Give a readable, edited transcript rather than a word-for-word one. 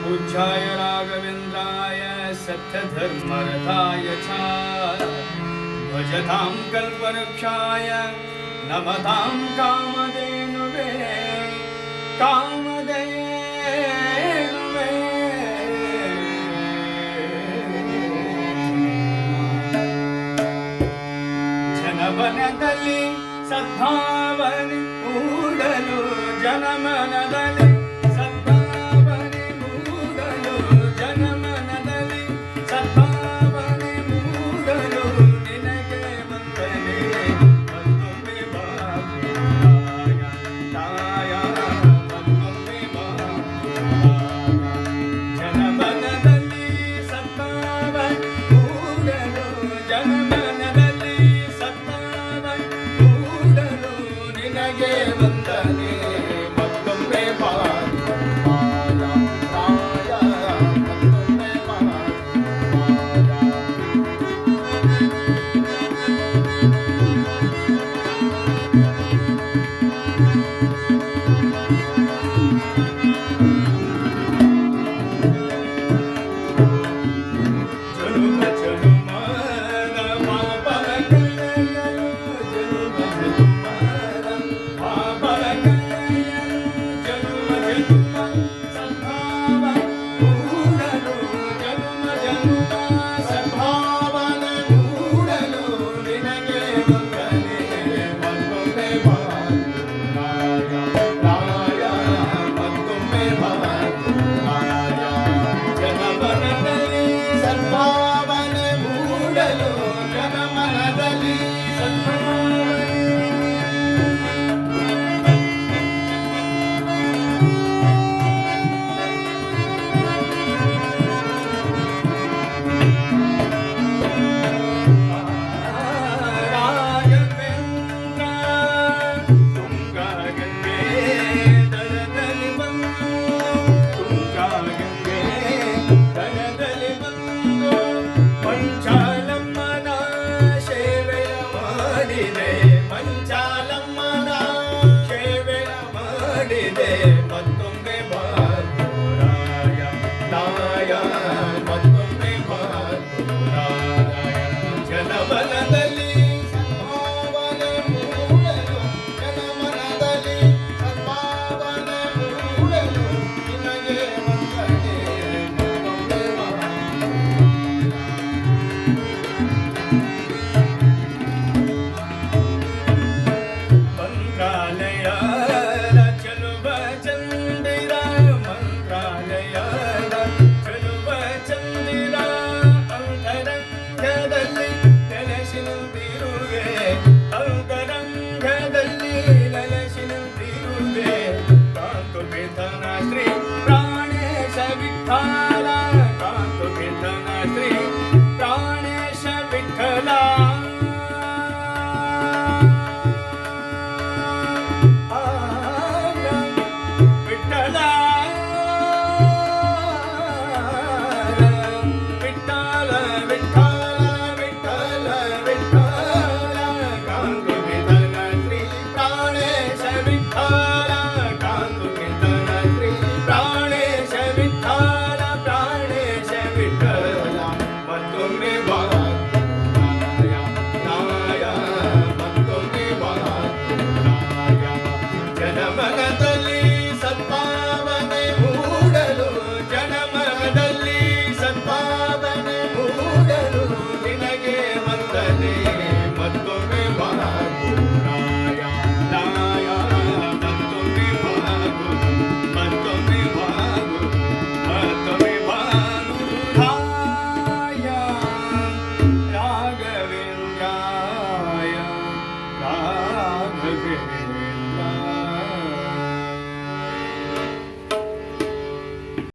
पूज्याय राघवेन्द्राय सत्यधर्मरताय च भजतां कल्पवृक्षाय नमतां कामधेनुवे कामधेनुवे ಜನಮನದಲ್ಲಿ ಸದ್ಭಾವನೆ ಮೂಡಲು ಜನಮನದಲ್ಲಿ ಸದ್ಭಾವನೆ ಮೂಡಲು ಜನಮನದಲ್ಲಿ ಸದ್ಭಾವನೆ ಮೂಡಲು ನಿನಗೆ ವಂದನೆ ಮತ್ತೊಮ್ಮೆ ಬಾಯ ತಾಯ ಮತ್ತೊಮ್ಮೆ ಬಾಯ ಜನಮನದಲ್ಲಿ ಸದ್ಭಾವನೆ ಮೂಡಲು ಜನಮನದಲ್ಲಿ ನಿನಗೆ ವಂದನೆ ಮತ್ತೊಮ್ಮೆ ಬಾಯ ತಾಯ ಮತ್ತೊಮ್ಮೆ ಜನುಮ ಜನುಮದ ಪಾಪಗಳ ಕಳೆಯಲು ಜನುಮ ಜನುಮದ ಪಾಪಗಳ ಕಳೆಯಲು ಜನುಮ ಜನುಮ ಸದ್ಭಾವ ಮೂಡಲು ಜನುಮ ಜನುಮ ಸದ್ಭಾವನೆ ಮೂಡಲು ನಿನಗೆ ವಂದನೆ ಮತ್ತೊಮ್ಮೆ ಬಾಯ ರಾಯ ಮತ್ತೊಮ್ಮೆ ಬಾಯ ಜನಮನದಲ್ಲಿ ಸದ್ಭಾವನೆ ಮೂಡಲು ಜನಮನದಲ್ಲಿ ಸದ್ಭಾವನೆ ರಾಘವೇಂದ್ರ ತುಂಗಗಂಗೆ ದಡದಲ್ಲಿ ಬಂದು ತುಂಗಗಂಗೆ ದಡದಲ್ಲಿ ಬಂದು ಮಂಚಾಲಮ್ಮನ ಸೇವೆಯ ಮಾಡಿದೆ ಮಂಚಾಲಮ್ಮನ ಸೇವೆಯ ಮಾಡಿದೆ ಮತ್ತೊಮ್ಮೆ ಬಾಯ ತಾಯ ಮತ್ತೊಮ್ಮೆ ಬಾಯ ಜನಬಲದಲ್ಲಿ ಸದ್ಭಾವನೆ ಮೂಡಲು ಜನಮನದಲ್ಲಿ ಸದ್ಭಾವನೆ ಮೂಡಲು ನಿನಗೆ ವಂದನೆ ಮತ್ತೊಮ್ಮೆ ಮಂತ್ರಾಲಯದ ಚೆಲುವ ಚಂದಿರ ಮಂತ್ರಾಲಯದ ಚೆಲುವ ಚಂದಿರ ಅಂತರಂಗದಲ್ಲಿ ನೆಲೆಸಿನುತ್ತಿರುವೆ ಅಂತರಂಗದಲ್ಲಿ ನೆಲೆಸಿನುತ್ತಿರುವೆ ಕಾಂತು ಪಿತನ ಶ್ರೀ ಪ್ರಾಣೇಶ ವಿಠಲ ಕಾಂತು ಪಿತನ ಶ್ರೀ ಪ್ರಾಣೇಶ ವಿಠಲ ವಿಠಲ ವಿಠಲ ವಿಠಲ ವಿಠಲ ವಿಠಲ ಕಾಂತು ಪಿತನ ಶ್ರೀ ಪ್ರಾಣೇಶ ವಿಠಲ